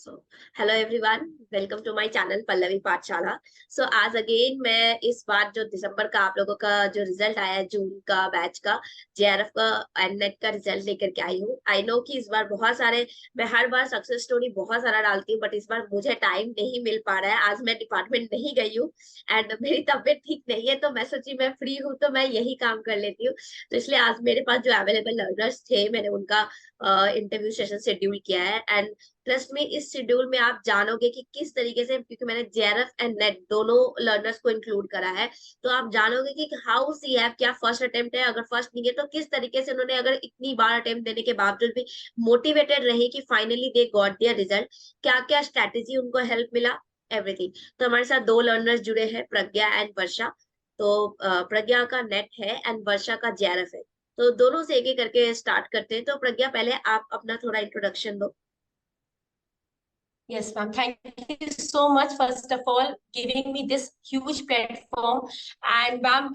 So hello everyone, welcome to my channel Pallavi Pathshala. So आज again मैं इस बार जो दिसंबर का आप लोगों का जो रिजल्ट आया है, जून का बैच का जेआरएफ का एंड नेट का रिजल्ट लेकर के आई हूँ। आई नो कि इस बार बहुत सारे, मैं हर बार सक्सेस स्टोरी बहुत सारा डालती हूँ, बट इस बार मुझे टाइम नहीं मिल पा रहा है। आज मैं डिपार्टमेंट नहीं गई हूँ एंड मेरी तबीयत ठीक नहीं है, तो मैं सोची मैं फ्री हूँ तो मैं यही काम कर लेती हूँ। तो इसलिए आज मेरे पास जो अवेलेबल लर्नर्स थे, मैंने उनका इंटरव्यू सेशन शेड्यूल किया है। एंड ट्रस्ट में इस शेड्यूल में आप जानोगे कि किस तरीके से, क्योंकि मैंने जेआरएफ एंड नेट दोनों लर्नर्स को इंक्लूड करा है, तो आप जानोगे कि हाउ सी है, क्या फर्स्ट अटेम्प्ट है, अगर फर्स्ट नहीं है तो किस तरीके से उन्होंने, अगर इतनी बार अटेम्प्ट देने के बावजूद भी मोटिवेटेड रहे कि finally they got there result, क्या क्या स्ट्रेटेजी उनको हेल्प मिला, एवरीथिंग। तो हमारे साथ दो लर्नर्स जुड़े हैं, प्रज्ञा एंड वर्षा। तो प्रज्ञा का नेट है एंड वर्षा का जेआरएफ है। तो दोनों से एक एक करके स्टार्ट करते हैं। तो प्रज्ञा, पहले आप अपना थोड़ा इंट्रोडक्शन दो। Yes, ma'am. Thank you so much, first of all, giving me this huge platform. And ma'am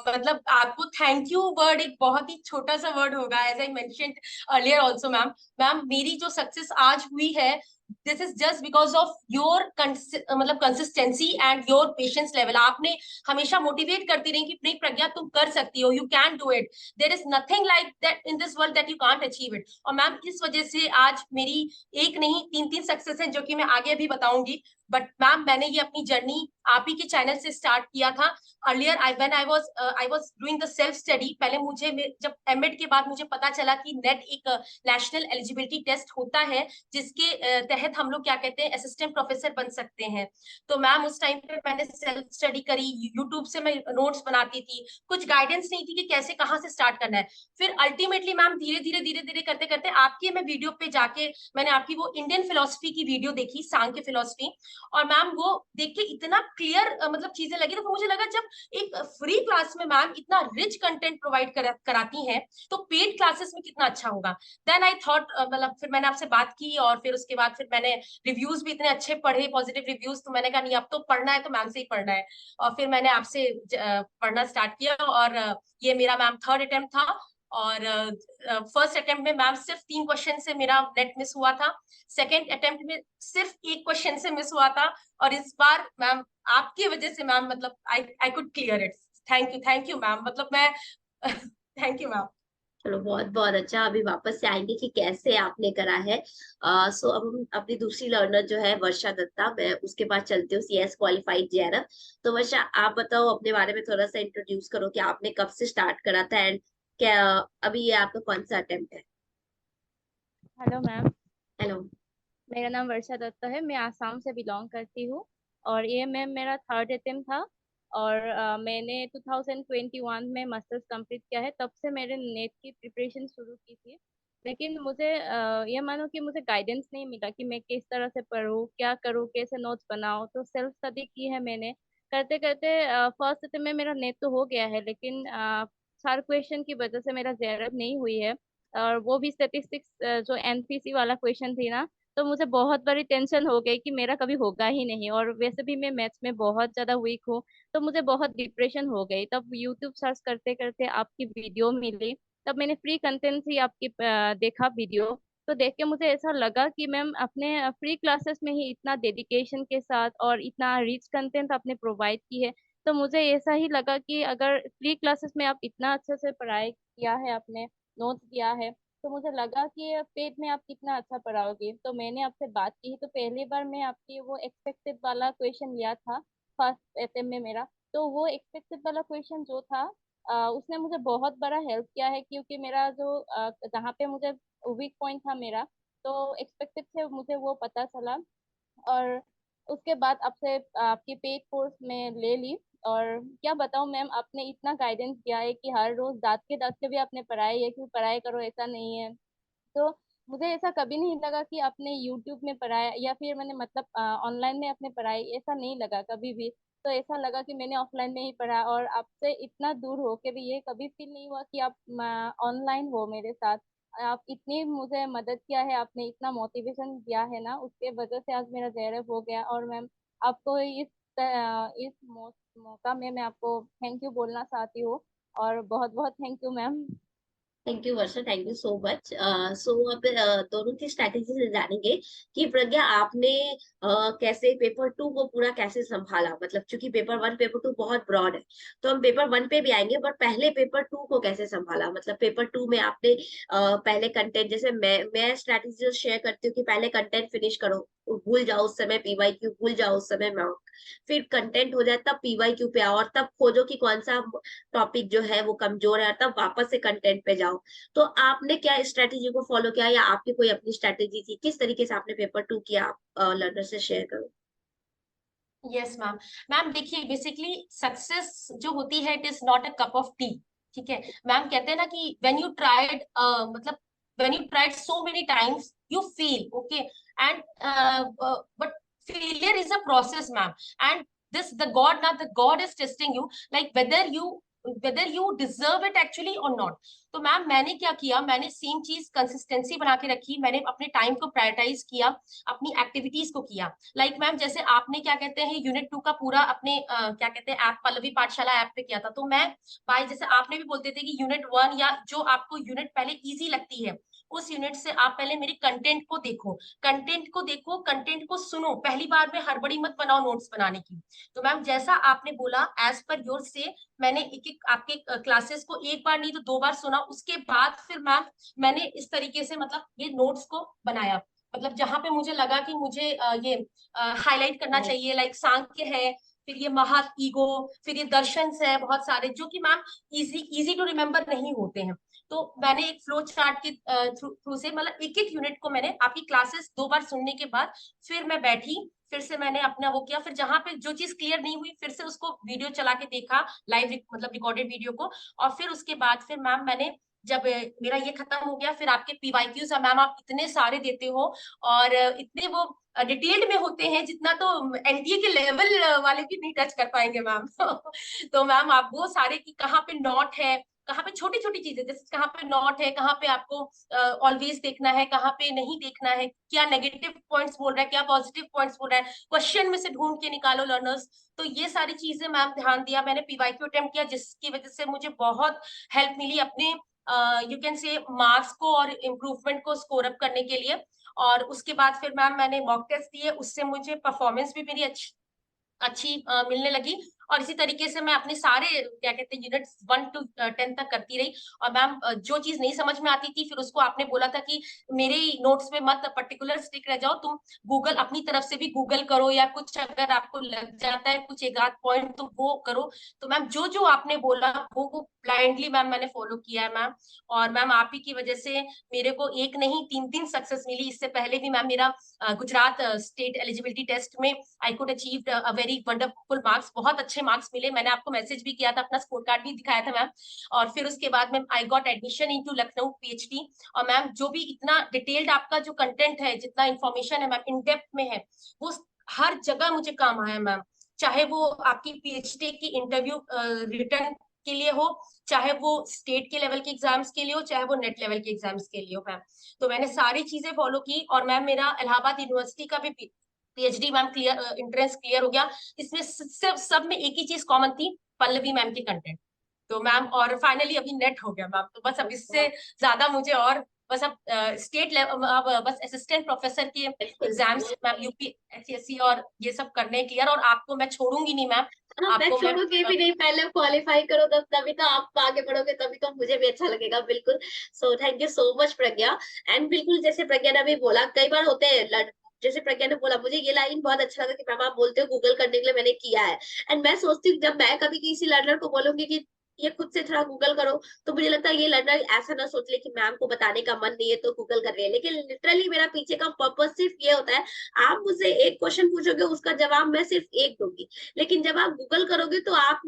मतलब आपको थैंक यू वर्ड एक बहुत ही छोटा सा वर्ड होगा, as I mentioned earlier also ma'am. Ma'am मेरी जो सक्सेस आज हुई है, this is just because of your मतलब consistency and your patience level. आपने हमेशा मोटिवेट करती रही कि नहीं प्रज्ञा तुम कर सकती हो, you can do it, there is nothing like that in this world that you can't achieve it. और मैम इस वजह से आज मेरी एक नहीं तीन तीन सक्सेस है, जो कि मैं आगे भी बताऊंगी। बट मैम मैंने ये अपनी जर्नी आप ही के चैनल से स्टार्ट किया था। Earlier I was doing the self study. पहले मुझे जब एमएड के बाद मुझे पता चला कि नेट एक नेशनल एलिजिबिलिटी टेस्ट होता है, जिसके तहत हम लोग क्या कहते हैं असिस्टेंट प्रोफेसर बन सकते हैं। तो मैम उस टाइम पे मैंने सेल्फ स्टडी करी, यूट्यूब से मैं नोट्स बनाती थी, कुछ गाइडेंस नहीं थी कि कैसे कहाँ से स्टार्ट करना है। फिर अल्टीमेटली मैम धीरे धीरे करते करते आपके मैं वीडियो पे जाके मैंने आपकी वो इंडियन फिलोसफी की वीडियो देखी, सांख्य फिलोसफी। और मैम वो देख के इतना क्लियर मतलब चीजें लगी, तो मुझे लगा जब एक फ्री क्लास में मैम इतना रिच कंटेंट प्रोवाइड कराती हैं, तो पेड क्लासेस में कितना अच्छा होगा। देन आई थॉट, मतलब फिर मैंने आपसे बात की और फिर उसके बाद फिर मैंने रिव्यूज भी इतने अच्छे पढ़े, पॉजिटिव रिव्यूज, तो मैंने कहा नहीं अब तो पढ़ना है तो मैम से ही पढ़ना है। और फिर मैंने आपसे पढ़ना स्टार्ट किया। और ये मेरा मैम थर्ड अटेम्प्ट था। और फर्स्ट अटेम्प्ट में मैम सिर्फ 3 क्वेश्चन से मेरा नेट मिस हुआ था। सेकेंड अटेम्प्ट में सिर्फ 1 क्वेश्चन से मिस हुआ था। और इस बार मैम आपकी वजह से मैम मतलब I I could clear it. Thank you ma'am, मतलब मैं थैंक यू मैम। चलो, बहुत बहुत अच्छा। अभी वापस से आएंगे कि कैसे आपने करा है। सो अब हम अपनी दूसरी लर्नर जो है वर्षा दत्ता, मैं उसके पास चलती हूँ, सीएस क्वालिफाइड जेआरएफ। तो वर्षा, आप बताओ अपने बारे में, थोड़ा सा इंट्रोड्यूस करो कि आपने कब से स्टार्ट करा था एंड क्या अभी ये आपका कौन सा अटेम्प्ट है। Hello ma'am, hello. मेरा नाम वर्षा दत्ता है, मैं आसाम से बिलोंग करती हूँ। और ये मैम मेरा थर्ड अटेम्प्ट था। और मैंने 2021 में मास्टर्स कंप्लीट किया है, तब से मेरे नेट की प्रिपरेशन शुरू की थी। लेकिन मुझे ये मानो कि मुझे गाइडेंस नहीं मिला कि मैं किस तरह से पढूं, क्या करूं, कैसे नोट्स बनाऊं। तो सेल्फ स्टडी की है मैंने। करते करते फर्स्ट अटेम्प्ट में मेरा नेट तो हो गया है, लेकिन 4 क्वेश्चन की वजह से मेरा जेआरएफ नहीं हुई है। और वो भी स्टेटिस्टिक्स जो एनपीसी वाला क्वेश्चन थी ना, तो मुझे बहुत बड़ी टेंशन हो गई कि मेरा कभी होगा ही नहीं। और वैसे भी मैं मैथ्स में बहुत ज्यादा वीक हूँ, तो मुझे बहुत डिप्रेशन हो गई। तब यूट्यूब सर्च करते करते आपकी वीडियो मिली। तब मैंने फ्री कंटेंट ही आपकी देखा वीडियो। तो देख के मुझे ऐसा लगा कि मैम अपने फ्री क्लासेस में ही इतना डेडिकेशन के साथ और इतना रिच कंटेंट आपने प्रोवाइड की है। तो मुझे ऐसा ही लगा कि अगर फ्री क्लासेस में आप इतना अच्छे से पढ़ाई किया है, आपने नोट्स दिया है, तो मुझे लगा कि पेट में आप कितना अच्छा पढ़ाओगे। तो मैंने आपसे बात की। तो पहली बार मैं आपकी वो एक्सपेक्टेड वाला क्वेश्चन लिया था फर्स्ट अटेम्प्ट में मेरा। तो वो एक्सपेक्टेड वाला क्वेश्चन जो था, उसने मुझे बहुत बड़ा हेल्प किया है, क्योंकि मेरा जो जहाँ पे मुझे वीक पॉइंट था मेरा, तो एक्सपेक्टेड से मुझे वो पता चला। और उसके बाद आपसे आपकी पेड कोर्स में ले ली। और क्या बताऊँ मैम, आपने इतना गाइडेंस दिया है कि हर रोज दाँत के भी आपने पढ़ाई है कि पढ़ाई करो, ऐसा नहीं है। तो मुझे ऐसा कभी नहीं लगा कि आपने यूट्यूब में पढ़ाया या फिर मैंने मतलब ऑनलाइन में आपने पढ़ाई, ऐसा नहीं लगा कभी भी। तो ऐसा लगा कि मैंने ऑफलाइन में ही पढ़ा। और आपसे इतना दूर होके भी ये कभी फील नहीं हुआ कि आप ऑनलाइन हो मेरे साथ। आप इतनी मुझे मदद किया है, आपने इतना मोटिवेशन दिया है ना, उसके वजह से आज मेरा जेआरएफ हो गया। और मैम आपको इस मौका में मैं आपको थैंक यू बोलना चाहती हूँ। और बहुत बहुत thank you ma'am. Thank you Varsha, thank you so much. So अब दोनों की स्ट्रैटेजी से जानेंगे कि प्रज्ञा आपने कैसे पेपर टू को पूरा कैसे संभाला। मतलब चूंकि पेपर वन पेपर टू बहुत ब्रॉड है, तो हम पेपर वन पे भी आएंगे, बट पहले पेपर टू को कैसे संभाला। मतलब पेपर टू में आपने पहले कंटेंट, जैसे मैं स्ट्रैटेजी शेयर करती हूँ कि पहले कंटेंट फिनिश करो, भूल जाओ उस समय पीवाईक्यू, भूल जाओ उस समय मॉक, फिर कंटेंट हो जाए तब पीवाईक्यू पे आओ, और तब खोजो कि कौन सा टॉपिक जो है वो कमजोर है, तब वापस से कंटेंट पे जाओ। तो आपने क्या स्ट्रेटेजी को फॉलो किया, या आपकी कोई अपनी स्ट्रेटेजी थी, किस तरीके से आपने पेपर टू किया, आप लर्नर से शेयर करो। Yes ma'am. मैम देखिए, बेसिकली सक्सेस जो होती है, it is not a cup of T. ठीक है मैम, कहते हैं ना कि व्हेन यू ट्राइड, मतलब when you tried so many times you feel okay, and but failure is a process ma'am, and this the god, now the god is testing you, like whether you deserve it actually or not. तो ma'am मैंने क्या किया, मैंने same चीज consistency बना के रखी, मैंने अपने टाइम को प्रायोरिटाइज किया, अपनी एक्टिविटीज को किया। लाइक मैम जैसे आपने क्या कहते हैं यूनिट टू का पूरा अपने क्या कहते हैं ऐप, पल्लवी पाठशाला ऐप पे किया था, तो मैं भाई जैसे आपने भी बोलते थे कि यूनिट वन या जो आपको यूनिट पहले इजी लगती है, उस यूनिट से आप पहले मेरे कंटेंट को देखो, कंटेंट को देखो, कंटेंट को सुनो, पहली बार में हड़बड़ी मत बनाओ नोट्स बनाने की। तो मैम जैसा आपने बोला एज पर योर से, मैंने एक एक आपके क्लासेस को एक बार नहीं तो दो बार सुना, उसके बाद फिर मैम मैंने इस तरीके से मतलब ये नोट्स को बनाया। मतलब जहां पे मुझे लगा कि मुझे ये हाईलाइट करना चाहिए, लाइक सांख्य है, फिर ये महत ईगो, फिर ये दर्शन है, बहुत सारे जो कि ma'am easy easy to remember नहीं होते हैं। तो मैंने एक फ्लो चार्ट के थ्रू से मतलब एक एक यूनिट को मैंने आपकी क्लासेस दो बार सुनने के बाद फिर मैं बैठी, फिर से मैंने अपना वो किया, फिर जहां पे जो चीज क्लियर नहीं हुई फिर से उसको वीडियो चला के देखा, लाइव मतलब रिकॉर्डेड वीडियो को। और फिर उसके बाद फिर मैम मैंने जब मेरा ये खत्म हो गया, फिर आपके पीवाईक्यूज मैम आप इतने सारे देते हो, और इतने वो डिटेल्ड में होते हैं जितना तो एनटीए के लेवल वाले भी नहीं टच कर पाएंगे मैम। तो मैम आप वो सारे की कहाँ पे नॉट है, कहाँ पे छोटी छोटी चीजें, जैसे कहाँ पे नॉट है, कहाँ पे आपको ऑलवेज देखना है, कहाँ पे नहीं देखना है, क्या नेगेटिव पॉइंट्स बोल रहा है, क्या पॉजिटिव पॉइंट्स बोल रहा है, क्वेश्चन में से ढूंढ के निकालो लर्नर्स। तो ये सारी चीजें मैम ध्यान दिया, मैंने पीवाईक्यू अटेम्प्ट किया, जिसकी वजह से मुझे बहुत हेल्प मिली अपने यू कैन से मार्क्स को और इम्प्रूवमेंट को स्कोर अप करने के लिए। और उसके बाद फिर मैम मैंने मॉक टेस्ट दिए, उससे मुझे परफॉर्मेंस भी मेरी अच्छी अच्छी मिलने लगी। और इसी तरीके से मैं अपने सारे क्या कहते हैं यूनिट्स 1 to 10 तक करती रही। और मैम जो चीज नहीं समझ में आती थी, फिर उसको आपने बोला था कि मेरे नोट्स में मत पर्टिकुलर स्टिक रह जाओ, तुम गूगल अपनी तरफ से भी गूगल करो, या कुछ अगर आपको लग जाता है कुछ एक आध पॉइंट तो वो करो। तो मैम जो जो आपने बोला वो ब्लाइंडली मैम मैंने फॉलो किया है मैम। और मैम आप ही की वजह से मेरे को एक नहीं तीन तीन सक्सेस मिली। इससे पहले भी मैम मेरा गुजरात स्टेट एलिजिबिलिटी टेस्ट में I could achieve a very wonderful marks, बहुत अच्छे मार्क्स मिले, मैंने आपको मैसेज भी किया था, अपना स्कोर कार्ड भी दिखाया था मैम। और फिर उसके बाद ma'am I got admission into Lucknow PhD. और मैम जो भी इतना डिटेल्ड आपका जो कंटेंट है, जितना इन्फॉर्मेशन है मैम इन डेप्थ में है, वो हर जगह मुझे काम आया मैम। चाहे वो आपकी पीएचडी की इंटरव्यू रिटर्न के लिए हो, चाहे वो स्टेट के लेवल के एग्जाम्स के लिए हो, चाहे वो नेट लेवल के एग्जाम्स के लिए हो मैम। तो मैंने सारी चीजें फॉलो की। और मैम मेरा इलाहाबाद यूनिवर्सिटी का भी PhD ma'am clear, entrance clear हो गया। इसमें सब में एक ही चीज कॉमन थी, पल्लवी मैम की कंटेंट। तो मैम और फाइनली अभी नेट हो गया मैम, तो बस अब इससे ज्यादा मुझे और बस अब स्टेट लेवल, अब बस असिस्टेंट प्रोफेसर के एग्जाम्स मैम यूपीएससी और ये सब करने क्लियर। और आपको मैं छोड़ूंगी नहीं मैम, हाँ, मैं आपको मैं छोड़ूंगी भी नहीं, पहले क्वालिफाई करो, तब तभी तो आप आगे बढ़ोगे, तभी तो मुझे भी अच्छा लगेगा। बिल्कुल। So thank you so much Pragya. And बिल्कुल जैसे प्रज्ञा ने भी बोला, कई बार होते हैं जैसे प्रज्ञा ने बोला, मुझे ये लाइन बहुत अच्छा लगा कि मैम आप बोलते हो गूगल करने के लिए, मैंने किया है। एंड मैं सोचती हूँ जब मैं कभी किसी लर्नर को बोलूंगी कि ये खुद से थोड़ा गूगल करो, तो मुझे लगता है ये लर्नर ऐसा ना सोच ले कि मैम को बताने का मन नहीं है तो गूगल कर रही है, लेकिन लिटरली मेरा पीछे का पर्पस सिर्फ ये होता है, आप मुझसे एक क्वेश्चन पूछोगे, उसका जवाब मैं सिर्फ एक दूंगी, लेकिन जब आप गूगल करोगे तो आप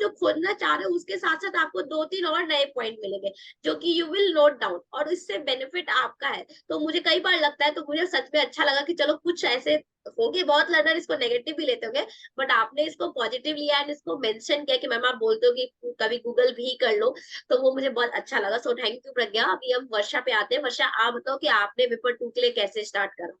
जो खोजना चाह रहे हो उसके साथ साथ आपको दो तीन और नए पॉइंट मिलेंगे, जो कि यू विल नोट डाउन, और इससे बेनिफिट आपका है। तो मुझे कई बार लगता है, तो मुझे सच में अच्छा लगा कि चलो कुछ ऐसे होंगे, बहुत लर्नर इसको नेगेटिव भी लेते होंगे, बट आपने इसको पॉजिटिव लिया एंड इसको मेंशन किया कि मैम आप बोलते हो कि कभी गूगल भी कर लो, तो वो मुझे बहुत अच्छा लगा। सो थैंक यू प्रज्ञा। अभी हम वर्षा पे आते हैं। वर्षा, आप बताओ कि आपने पेपर टू के लिए कैसे स्टार्ट करा।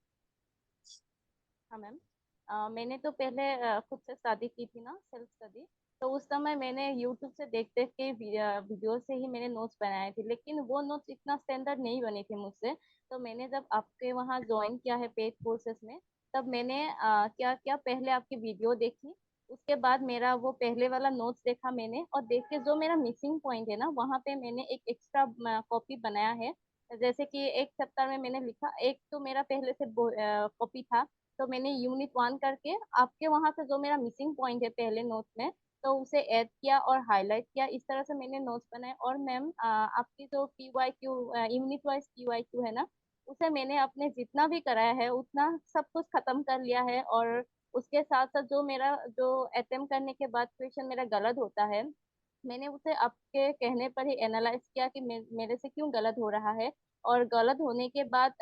हाँ मैम, मैंने तो पहले खुद से स्टडी की थी ना, सेल्फ स्टडी। तो उस समय मैंने यूट्यूब से देख देख के वीडियो से ही मैंने नोट्स बनाए थे, लेकिन वो नोट्स इतना स्टैंडर्ड नहीं बने थे मुझसे। तो मैंने जब आपके वहाँ ज्वाइन किया है पेड कोर्सेज में, तब मैंने क्या क्या पहले आपकी वीडियो देखी, उसके बाद मेरा वो पहले वाला नोट्स देखा मैंने, और देख के जो मेरा मिसिंग पॉइंट है ना, वहाँ पे मैंने एक एक्स्ट्रा कॉपी बनाया है। जैसे कि एक चैप्टर में मैंने लिखा, एक तो मेरा पहले से कॉपी था, तो मैंने यूनिट 1 करके आपके वहाँ से जो मेरा मिसिंग पॉइंट है पहले नोट्स में, तो उसे ऐड किया और हाईलाइट किया। इस तरह से मैंने नोट्स बनाए। और मैम आपकी जो PYQ यूनिट वाइज PYQ है ना, उसे मैंने अपने जितना भी कराया है उतना सब कुछ खत्म कर लिया है। और उसके साथ साथ जो मेरा जो अटेम्प्ट करने के बाद क्वेश्चन मेरा गलत होता है, मैंने उसे आपके कहने पर ही एनालाइज किया कि मेरे से क्यों गलत हो रहा है। और गलत होने के बाद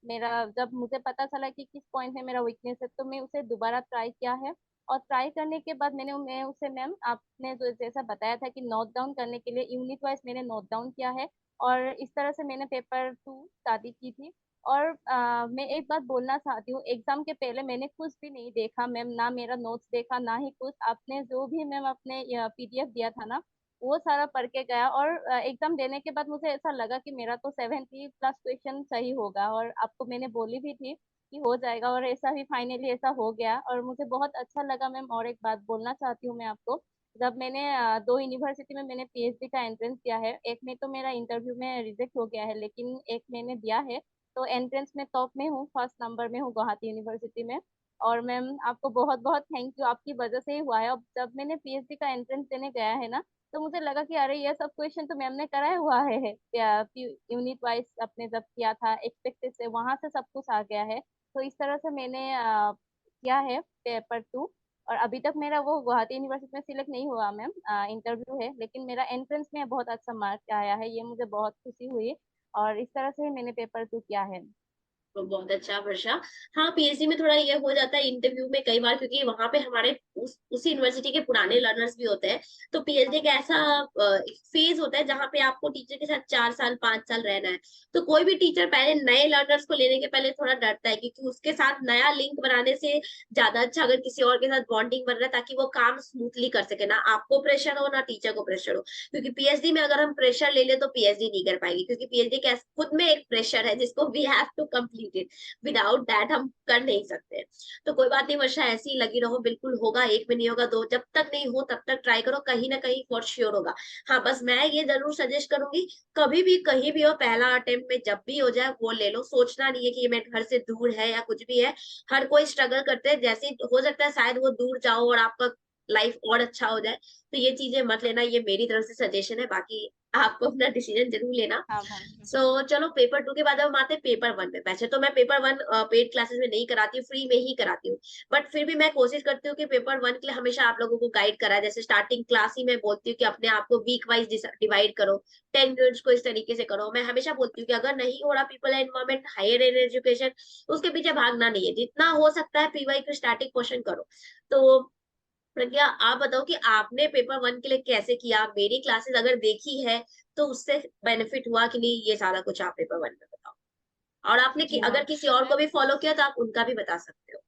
मेरा जब मुझे पता चला कि किस पॉइंट में मेरा वीकनेस है, तो मैं उसे दोबारा ट्राई किया है। और ट्राई करने के बाद मैं उसे मैम आपने जो जैसा बताया था कि नोट डाउन करने के लिए यूनिट वाइज मैंने नोट डाउन किया है। और इस तरह से मैंने पेपर 2 शादी की थी। और मैं एक बात बोलना चाहती हूँ, एग्जाम के पहले मैंने कुछ भी नहीं देखा मैम, ना मेरा नोट्स देखा ना ही कुछ। आपने जो भी मैम अपने PDF दिया था ना, वो सारा पढ़ के गया। और एग्जाम देने के बाद मुझे ऐसा लगा कि मेरा तो 70+ क्वेश्चन सही होगा, और आपको मैंने बोली भी थी कि हो जाएगा, और ऐसा भी फाइनली ऐसा हो गया और मुझे बहुत अच्छा लगा मैम। और एक बात बोलना चाहती हूँ मैं आपको, जब मैंने 2 यूनिवर्सिटी में मैंने PhD का एंट्रेंस दिया है, एक में तो मेरा इंटरव्यू में रिजेक्ट हो गया है, लेकिन एक मैंने दिया है तो एंट्रेंस में टॉप में हूँ, फर्स्ट नंबर में हूँ गुवाहाटी यूनिवर्सिटी में। और मैम आपको बहुत बहुत थैंक यू, आपकी वजह से ही हुआ है। अब जब मैंने PhD का एंट्रेंस देने गया है ना, तो मुझे लगा कि अरे ये सब क्वेश्चन तो मैम ने कराया हुआ है, यूनिट वाइज अपने जब किया था एक्सपेक्टेड से वहां से सब कुछ आ गया है। तो इस तरह से मैंने किया है पेपर 2। और अभी तक मेरा वो गुवाहाटी यूनिवर्सिटी में सिलेक्ट नहीं हुआ मैम, इंटरव्यू है, लेकिन मेरा एंट्रेंस में बहुत अच्छा मार्क आया है, ये मुझे बहुत खुशी हुई। और इस तरह से ही मैंने पेपर 2 किया है। तो बहुत अच्छा वर्षा। हाँ, पीएचडी में थोड़ा ये हो जाता है इंटरव्यू में कई बार, क्योंकि वहां पे हमारे उसी यूनिवर्सिटी के पुराने लर्नर्स भी होते हैं। तो पीएचडी का ऐसा फेज होता है जहाँ पे आपको टीचर के साथ 4 साल 5 साल रहना है। तो कोई भी टीचर पहले नए लर्नर्स को लेने के पहले थोड़ा डरता है, क्योंकि उसके साथ नया लिंक बनाने से ज्यादा अच्छा अगर किसी और के साथ बॉन्डिंग बन रहा है, ताकि वो काम स्मूथली कर सके, ना आपको प्रेशर हो ना टीचर को प्रेशर हो। क्योंकि पीएचडी में अगर हम प्रेशर ले ले तो पीएचडी नहीं कर पाएंगे, क्योंकि पीएचडी खुद में एक प्रेशर है जिसको we have to complete it, without that हम कर नहीं सकते। तो कोई बात नहीं वर्षा, ऐसी ही लगी रहो, बिल्कुल होगा, एक में नहीं होगा दो, जब तक नहीं हो तब तक ट्राई करो, कहीं ना कहीं फॉर श्योर होगा। हाँ, बस मैं ये जरूर सजेस्ट करूंगी, कभी भी कहीं भी हो, पहला अटेम्प्ट में जब भी हो जाए वो ले लो। सोचना नहीं है कि ये मेरे घर से दूर है या कुछ भी है। हर कोई स्ट्रगल करते हैं, जैसे हो सकता है शायद वो दूर जाओ और आपका लाइफ और अच्छा हो जाए। तो ये चीजें मत लेना, ये मेरी तरफ से सजेशन है, बाकी आपको अपना डिसीजन जरूर लेना। हाँ मैम। चलो पेपर 2 के बाद अब हम आते हैं पेपर 1 में। वैसे तो मैं पेपर 1 पेड क्लासेस में नहीं कराती हूँ, फ्री में ही कराती हूँ। बट फिर भी मैं कोशिश करती हूँ कि पेपर 1 के लिए हमेशा आप लोगों को गाइड करा। जैसे स्टार्टिंग क्लास ही मैं बोलती हूँ कि अपने आप को वीक वाइज डिवाइड करो, 10 यूनिट्स को इस तरीके से करो। मैं हमेशा बोलती हूँ कि अगर नहीं हो रहा पीपल एनवायरमेंट, हायर एजुकेशन, उसके पीछे भागना नहीं है, जितना हो सकता है पीवाई को स्टैटिक क्वेश्चन करो। तो प्रज्ञा, आप बताओ कि आपने पेपर 1 के लिए कैसे किया, मेरी क्लासेस अगर देखी है तो उससे बेनिफिट हुआ कि नहीं, ये सारा कुछ आप पेपर 1 में बताओ। और आपने जी अगर मैम। किसी और को भी फॉलो किया तो आप उनका भी बता सकते हो।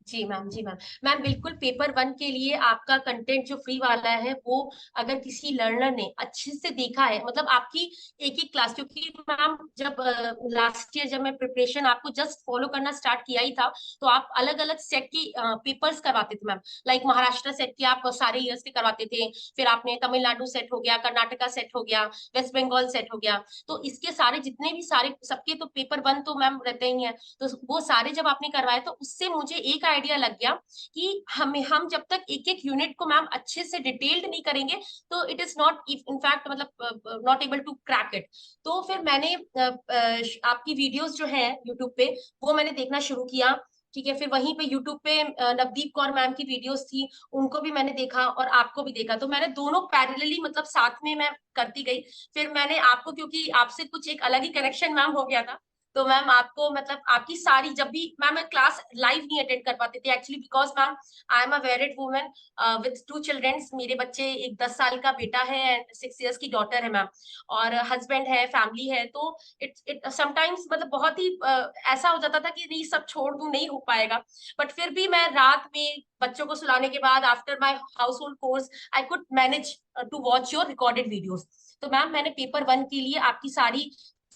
जी मैम, जी मैम। मैम बिल्कुल पेपर 1 के लिए आपका कंटेंट जो फ्री वाला है वो अगर किसी लर्नर ने अच्छे से देखा है, मतलब आपकी एक एक क्लास, क्योंकि मैम जब लास्ट ईयर जब मैं प्रिपरेशन आपको जस्ट फॉलो करना स्टार्ट किया ही था, तो आप अलग अलग सेट की पेपर्स करवाते थे मैम। लाइक महाराष्ट्र सेट के आप सारे ईयर्स के करवाते थे, फिर आपने तमिलनाडु सेट हो गया, कर्नाटका सेट हो गया, वेस्ट बंगाल सेट हो गया। तो इसके सारे जितने भी सारे सबके तो पेपर 1 तो मैम रहते ही है। तो वो सारे जब आपने करवाए तो उससे मुझे एक आइडिया लग गया कि हम जब तक एक एक यूनिट को मैम अच्छे से डिटेल्ड नहीं करेंगे तो इट इज नॉट इनफैक्ट मतलब not able to crack it. तो फिर मैंने आपकी वीडियोस जो है यूट्यूब पे वो मैंने देखना शुरू किया। ठीक है, फिर वहीं पे यूट्यूब पे नवदीप कौर मैम की वीडियोस थी, उनको भी मैंने देखा और आपको भी देखा। तो मैंने दोनों पैरेलली मतलब साथ में मैं करती गई। फिर मैंने आपको, क्योंकि आपसे कुछ एक अलग ही कनेक्शन मैम हो गया था, तो मैम आपको मतलब आपकी सारी जब भी मैम मैं क्लास लाइव नहीं अटेंड कर पाती थी actually because ma'am I am a married woman with 2 childrens. मेरे बच्चे, एक 10 साल का बेटा है एंड 6 इयर्स की डॉटर है मैम, और हस्बैंड है, फैमिली है। तो इट समटाइम्स मतलब बहुत ही ऐसा हो जाता था कि नहीं सब छोड़ दूं, नहीं हो पाएगा। बट फिर भी मैं रात में बच्चों को सुलाने के बाद after my household chores I could manage to watch your recorded videos. तो मैम मैंने पेपर 1 के लिए आपकी सारी,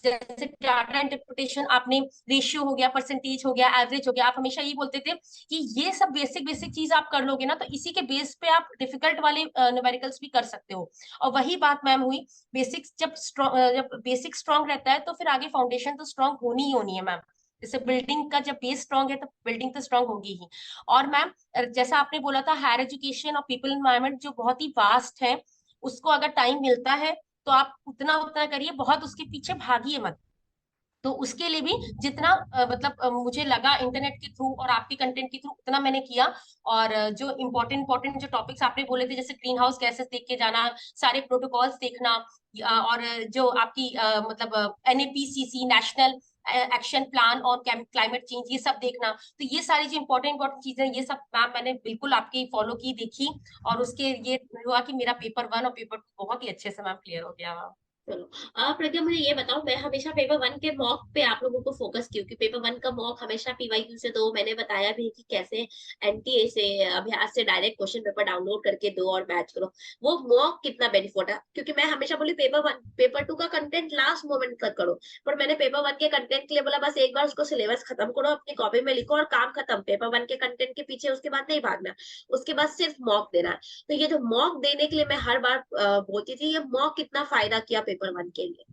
जैसे डाटा इंटरप्रिटेशन आपने, रेशियो हो गया, परसेंटेज हो गया, एवरेज हो गया, आप हमेशा ये बोलते थे कि ये सब बेसिक बेसिक चीज आप कर लोगे ना तो इसी के बेस पे आप डिफिकल्ट वाले न्यूमेरिकल्स भी कर सकते हो। और वही बात मैम हुई, बेसिक्स जब बेसिक स्ट्रांग रहता है तो फिर आगे फाउंडेशन तो स्ट्रांग होनी ही होनी है मैम। जैसे बिल्डिंग का जब बेस स्ट्रांग है तो बिल्डिंग तो स्ट्रांग होगी ही। और मैम जैसा आपने बोला था हायर एजुकेशन और पीपल एनवायरनमेंट जो बहुत ही वास्ट है, उसको अगर टाइम मिलता है तो आप उतना उतना करिए, बहुत उसके पीछे भागिए मत। तो उसके लिए भी जितना मतलब मुझे लगा इंटरनेट के थ्रू और आपके कंटेंट के थ्रू उतना मैंने किया। और जो इम्पोर्टेंट इंपॉर्टेंट जो टॉपिक्स आपने बोले थे जैसे ग्रीन हाउस गैसेस देख के जाना, सारे प्रोटोकॉल्स देखना, और जो आपकी मतलब NAPCC नेशनल एक्शन प्लान और क्लाइमेट चेंज ये सब देखना। तो ये सारी जो इंपॉर्टेंट इंपॉर्टेंट चीजें ये सब मैम मैंने बिल्कुल आपकी फॉलो की, देखी। और उसके ये हुआ कि मेरा पेपर 1 और पेपर 2 बहुत ही अच्छे से मैम क्लियर हो गया मैम। चलो प्रज्ञा मुझे ये बताओ, मैं हमेशा पेपर 1 के मॉक पे आप लोगों को फोकस क्यों, क्योंकि पेपर 1 का मॉक हमेशा PYQ से दो। मैंने बताया भी कि कैसे NTA से अभ्यास से डायरेक्ट क्वेश्चन पेपर डाउनलोड करके दो और मैच करो। वो मॉक कितना बेनिफिट है, क्योंकि मैं हमेशा बोली पेपर 2 का कंटेंट लास्ट मोमेंट तक करो, पर मैंने पेपर 1 के कंटेंट के लिए बोला बस एक बार उसको सिलेबस खत्म करो, अपनी कॉपी में लिखो और काम खत्म। पेपर 1 के कंटेंट के पीछे उसके बाद नहीं भागना, उसके बाद सिर्फ मॉक देना है। तो ये जो मॉक देने के लिए मैं हर बार बोलती थी, ये मॉक कितना फायदा किया पेपर 1 के लिए?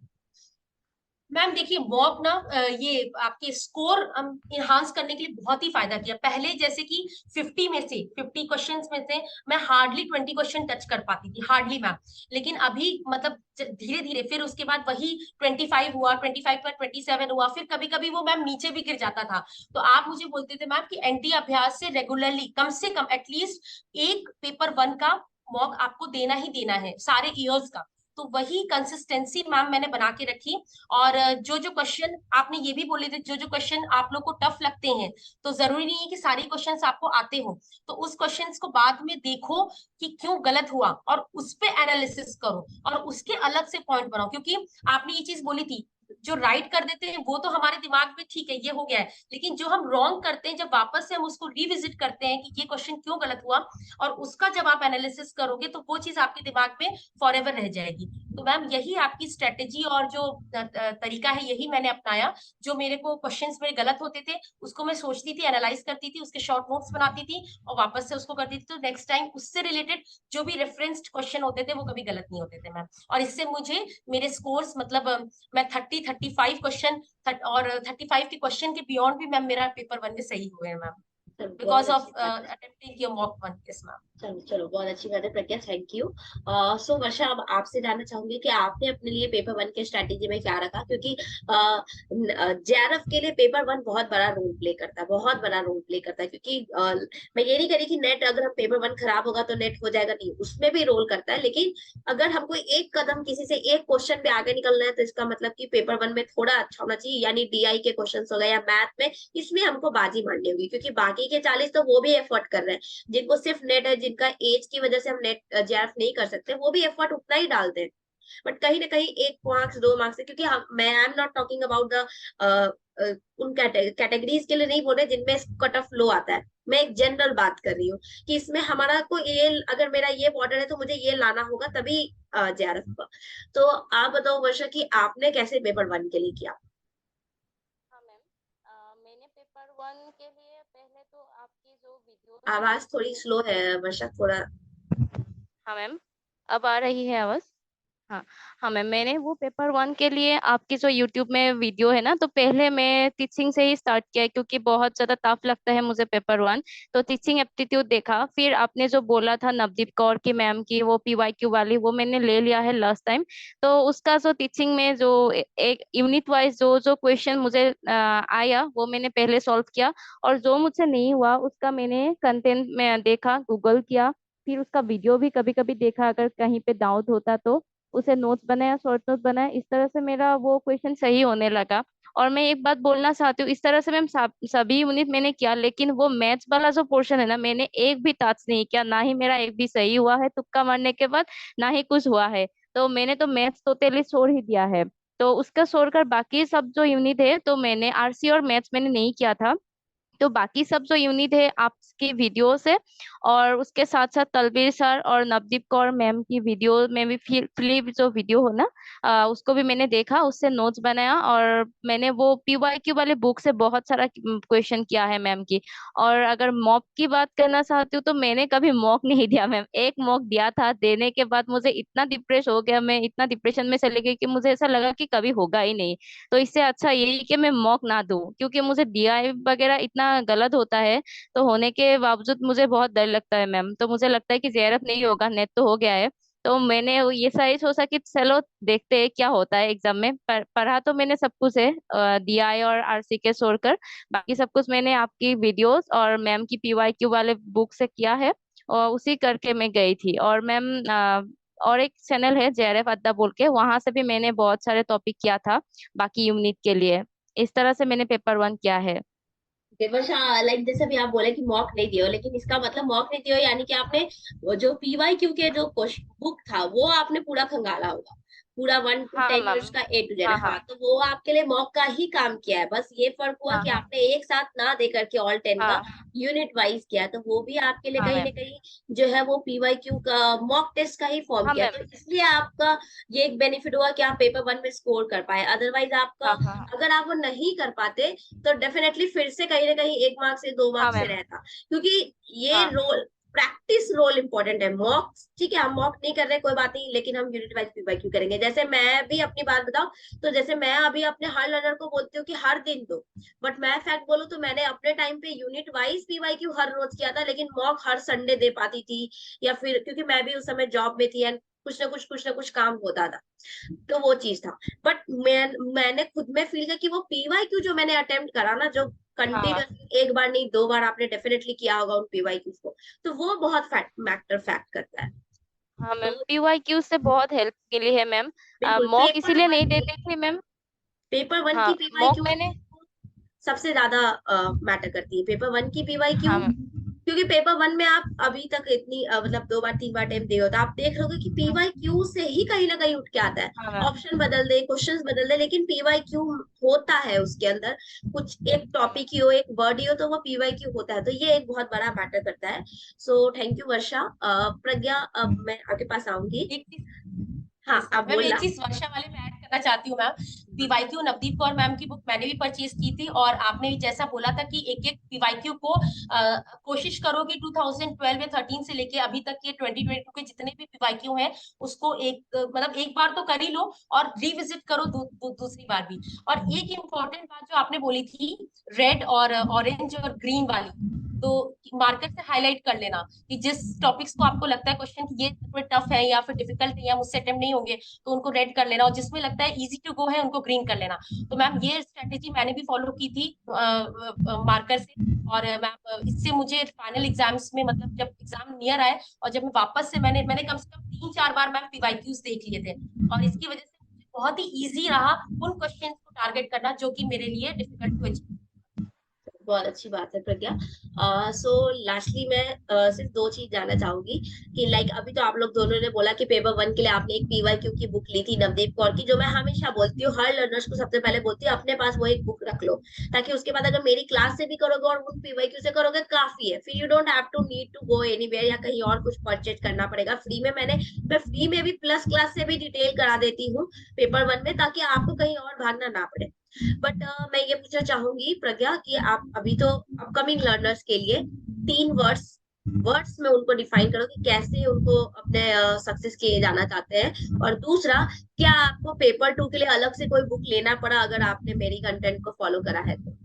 मैम देखिए मॉक ना ये आपके स्कोर इनहांस करने के लिए बहुत ही फायदा किया। पहले जैसे कि 50 क्वेश्चंस में से मैं हार्डली 20 क्वेश्चन टच कर पाती थी, हार्डली मैम। लेकिन अभी मतलब धीरे धीरे फिर उसके बाद वही 25 हुआ, 25 पर 27 हुआ, फिर कभी कभी वो मैम नीचे भी गिर जाता था। तो आप मुझे बोलते थे मैम कि एनटी अभ्यास से रेगुलरली कम से कम एटलीस्ट एक पेपर 1 का मॉक आपको देना ही देना है सारे ईयर्स का। तो वही कंसिस्टेंसी मैम मैंने बना के रखी। और जो जो क्वेश्चन आपने ये भी बोले थे, जो जो क्वेश्चन आप लोग को टफ लगते हैं, तो जरूरी नहीं है कि सारे क्वेश्चंस आपको आते हो। तो उस क्वेश्चंस को बाद में देखो कि क्यों गलत हुआ और उस पे एनालिसिस करो और उसके अलग से पॉइंट बनाओ। क्योंकि आपने ये चीज बोली थी, जो राइट कर देते हैं वो तो हमारे दिमाग में ठीक है ये हो गया है, लेकिन जो हम रॉन्ग करते हैं जब वापस से हम उसको रिविजिट करते हैं कि ये क्वेश्चन क्यों गलत हुआ, और उसका जब आप एनालिसिस करोगे तो वो चीज आपके दिमाग में फॉर एवर रह जाएगी। तो मैम यही आपकी स्ट्रेटेजी और जो तरीका है यही मैंने अपनाया। जो मेरे को क्वेश्चंस मेरे गलत होते थे उसको मैं सोचती थी, एनालाइज करती थी, उसके शॉर्ट नोट्स बनाती थी और वापस से उसको करती थी। तो नेक्स्ट टाइम उससे रिलेटेड जो भी रेफरेंस्ड क्वेश्चन होते थे वो कभी गलत नहीं होते थे मैम। और इससे मुझे मेरे स्कोर्स मतलब मैं 35 क्वेश्चन और 35 के क्वेश्चन के बियॉन्ड भी मैम मेरा पेपर 1 में सही हुए हैं मैम, बहुत बिकॉज ऑफ अच्छी बात है। Attempting your mock 1। Yes ma'am. चलो चलो, बहुत अच्छी बात है प्रज्ञा, थैंक यू। सो वर्षा, अब आपसे जानना चाहूंगी कि आपने अपने लिए पेपर 1 के स्ट्रेटेजी में क्या रखा, क्योंकि JRF के लिए पेपर 1 बहुत बड़ा रोल प्ले करता है, बहुत बड़ा रोल प्ले करता है। क्योंकि मैं ये नहीं कह रही कि नेट अगर हम पेपर 1 खराब होगा तो नेट हो जाएगा, नहीं, उसमें भी रोल करता है। लेकिन अगर हमको एक कदम किसी से एक क्वेश्चन पे आगे निकलना है तो इसका मतलब कि पेपर 1 में थोड़ा अच्छा होना चाहिए, यानी DI के क्वेश्चन हो गए या मैथ में, इसमें हमको बाजी मारनी होगी। क्योंकि बाकी के 40 तो वो भी एफर्ट कर रहे हैं, जिनको सिर्फ नेट है, जिनका एज की वजह से हम नेट JRF नहीं कर सकते, वो भी एफर्ट उतना ही डालते हैं। बट कहीं ना कहीं 1 मार्क्स 2 मार्क्स से, क्योंकि हम, मैं I am not talking about the उन कैटेगरीज के लिए नहीं बोल रहे जिनमें कट ऑफ लो आता है, मैं एक जनरल बात कर रही हूँ कि इसमें हमारा को ये, अगर मेरा ये बॉर्डर है तो मुझे ये लाना होगा तभी JRF का। तो आप बताओ वर्षा कि आपने कैसे पेपर 1 के लिए किया? हाँ मैम, मैंने पेपर 1 के लिए पहले तो आपकी जो वीडियो आवाज थोड़ी स्लो है वर्षा, थोड़ा। हाँ मैम, अब आ रही है आवाज? हाँ। हाँ मैम, मैंने वो पेपर 1 के लिए आपकी जो यूट्यूब में वीडियो है ना, तो पहले मैं टीचिंग से ही स्टार्ट किया है, क्योंकि बहुत ज्यादा टफ लगता है मुझे पेपर 1। तो टीचिंग एप्टीट्यूड देखा, फिर आपने जो बोला था नवदीप कौर की मैम की वो PYQ वाली, वो मैंने ले लिया है लास्ट टाइम। तो उसका जो टीचिंग में जो एक यूनिट वाइज जो जो क्वेश्चन मुझे आया वो मैंने पहले सॉल्व किया। और जो मुझे नहीं हुआ उसका मैंने कंटेंट में देखा, गूगल किया, फिर उसका वीडियो भी कभी कभी देखा, अगर कहीं पे डाउट होता तो उसे नोट्स बनाया, शॉर्ट नोट बनाया। इस तरह से मेरा वो क्वेश्चन सही होने लगा। और मैं एक बात बोलना चाहती हूँ, इस तरह से मैम सभी यूनिट मैंने किया, लेकिन वो मैथ्स वाला जो पोर्शन है ना, मैंने एक भी टच नहीं किया, ना ही मेरा एक भी सही हुआ है तुक्का मारने के बाद, ना ही कुछ हुआ है। तो मैंने तो मैथ्स टोटली छोड़ ही दिया है। तो उसका छोड़कर बाकी सब जो यूनिट है, तो मैंने आरसी और मैथ्स मैंने नहीं किया था। तो बाकी सब जो यूनिट है आपकी वीडियो से, और उसके साथ साथ तलबीर सर और नवदीप कौर मैम की वीडियो में भी फ्लिप जो वीडियो हो ना, उसको भी मैंने देखा, उससे नोट्स बनाया, और मैंने वो पीवाईक्यू वाले बुक से बहुत सारा क्वेश्चन किया है मैम की। और अगर मॉक की बात करना चाहती हूँ, तो मैंने कभी मॉक नहीं दिया मैम। एक मॉक दिया था, देने के बाद मुझे इतना डिप्रेस हो गया, मैं इतना डिप्रेशन में चली गई कि मुझे ऐसा लगा कि कभी होगा ही नहीं। तो इससे अच्छा यही कि मैं मॉक ना दूं, क्योंकि मुझे डीआई वगैरह इतना गलत होता है, तो होने के बावजूद मुझे बहुत डर लगता है मैम। तो मुझे लगता है कि जेआरएफ नहीं होगा, नेट तो हो गया है। तो मैंने ये सारी सोचा कि चलो देखते हैं क्या होता है एग्जाम में। पढ़ा तो मैंने सब कुछ है, डीआई और आरसी के छोड़कर, बाकी सब कुछ मैंने आपकी वीडियोस और मैम की पीवाईक्यू वाले बुक से किया है, और उसी करके मैं गई थी। और मैम और एक चैनल है जेआरएफ अड्डा बोल के, वहां से भी मैंने बहुत सारे टॉपिक किया था बाकी यूनिट के लिए। इस तरह से मैंने पेपर वन किया है। बस हाँ, लाइक जैसे भी आप बोले कि मॉक नहीं दियो, लेकिन इसका मतलब मॉक नहीं दियो यानी कि आपने वो जो पीवाई क्यू के जो बुक था वो आपने पूरा खंगाला होगा, पूरा 1 to 10 हाँ यूनिट्स मैम। का A to Z। हाँ हाँ, हाँ। तो वो आपके लिए मॉक का ही काम किया है, बस ये फर्क हुआ हाँ कि हाँ। आपने एक साथ ना दे करके ऑल 10 का हाँ यूनिट वाइज किया, तो वो भी आपके लिए हाँ कहीं ना मैम। कहीं जो है वो पीवाई क्यू का मॉक टेस्ट का ही फॉर्म हाँ किया, मैम। तो इसलिए आपका ये एक बेनिफिट हुआ कि आप पेपर वन में स्कोर कर पाए। अदरवाइज आपका, हाँ हाँ। अगर आप वो नहीं कर पाते, तो डेफिनेटली फिर से कहीं ना कहीं 1 मार्क से 2 मार्क हाँ से मैम। रहता, क्योंकि ये हाँ रोल, प्रैक्टिस रोल इंपॉर्टेंट है। मॉक ठीक है, हम मॉक नहीं कर रहे कोई बात नहीं, लेकिन हम यूनिट वाइज पीवाईक्यू करेंगे। जैसे मैं भी अपनी बात बताऊं, तो जैसे मैं अभी अपने हर लर्नर को बोलती हूँ कि हर दिन दो, बट मैं फैक्ट बोलूं तो मैंने अपने टाइम पे यूनिट वाइज पीवाईक्यू हर रोज किया था, लेकिन मॉक हर संडे दे पाती थी, या फिर क्योंकि मैं भी उस समय जॉब में थी एंड कुछ ना कुछ काम होता था, तो वो चीज था। बट मैंने खुद में फील किया कि वो पीवाईक्यू जो मैंने अटेम्प्ट करा ना, जो हाँ। कंटिन्यूसली एक बार नहीं 2 बार आपने डेफिनेटली किया होगा उन पीवाईक्यूज को, तो वो बहुत फैक्ट करता है। हाँ तो मैम, पीवाईक्यू से बहुत हेल्प मिली है मैम। बिल्कुल मॉक इसीलिए नहीं देती थी मैम। पेपर वन की हाँ मॉक पीवाईक्यू मैंने। सबसे ज्यादा मैटर करती है, पेपर वन की हाँ पीवाईक्यू, मैम। क्योंकि पेपर वन में आप अभी तक इतनी मतलब 2 बार 3 बार टाइम दे हो, तो आप देख लोगे कि पीवाई क्यू से ही कहीं ना कहीं उठ के आता है। हाँ मैम। ऑप्शन बदल दे, क्वेश्चंस बदल दे, लेकिन पीवाई क्यू होता है उसके अंदर, कुछ एक हाँ टॉपिक मैम। ही हो, एक वर्ड ही हो, तो वो पीवाई क्यू होता है, तो ये एक बहुत बड़ा मैटर करता है। सो थैंक यू वर्षा। प्रज्ञा, अब मैं आपके पास आऊंगी। एक चीज, हाँ, यस आप मैम, मैम एक बोलना। चीज वर्षा वाले में ऐड करना चाहती हूँ ma'am. PYQ Navdeep Kaur ma'am की बुक मैंने भी परचेज की थी, और आपने भी जैसा बोला था कि एक एक पीवाईक्यू को कोशिश करो कि 2012 या 13 से लेके अभी तक के 2022 के जितने भी पीवाईक्यू हैं उसको मतलब एक बार तो कर ही लो, और रिविजिट करो दूसरी बार भी। और एक इम्पोर्टेंट बात जो आपने बोली थी, रेड और ऑरेंज और ग्रीन वाली, तो मार्कर से हाईलाइट कर लेना कि जिस टॉपिक्स को आपको लगता है क्वेश्चन ये थोड़े टफ है या फिर डिफिकल्ट है या मुझसे अटेम्प्ट नहीं होंगे, तो उनको रेड कर लेना, और जिसमें लगता है इजी टू गो है उनको ग्रीन कर लेना। तो मैम ये स्ट्रेटेजी मैंने भी फॉलो की थी मार्कर से। और मैम इससे मुझे फाइनल एग्जाम्स में, मतलब जब एग्जाम नियर आए और जब मैं वापस से, मैंने कम से कम 3-4 बार मैम पीवाईक्यूज देख लिए थे, और इसकी वजह से मुझे बहुत ही इजी रहा उन क्वेश्चंस को टारगेट करना जो कि मेरे लिए डिफिकल्ट टू अचीव। बहुत अच्छी बात है प्रज्ञा। सो लास्टली मैं सिर्फ 2 चीज जानना चाहूंगी कि लाइक अभी तो आप लोग दोनों ने बोला कि पेपर वन के लिए आपने एक पीवाईक्यू की बुक ली थी नवदीप कौर की, जो मैं हमेशा बोलती हूँ, हर लर्नर्स को सबसे पहले बोलती हूँ अपने पास वो एक बुक रख लो, ताकि उसके बाद अगर मेरी क्लास से भी करोगे और उन पीवाईक्यू से करोगे काफी है, फिर you don't have to need to go anywhere या कहीं और कुछ परचेज करना पड़ेगा। मैं फ्री में भी प्लस क्लास से भी डिटेल करा देती हूँ पेपर वन में, ताकि आपको कहीं और भागना ना पड़े। बट मैं ये पूछना चाहूंगी प्रज्ञा कि आप अभी तो अपकमिंग लर्नर्स के लिए 3 वर्ड्स वर्ड्स में उनको डिफाइन करो कि कैसे उनको अपने सक्सेस किए जाना चाहते हैं। और दूसरा, क्या आपको पेपर 2 के लिए अलग से कोई बुक लेना पड़ा अगर आपने मेरी कंटेंट को फॉलो करा है तो?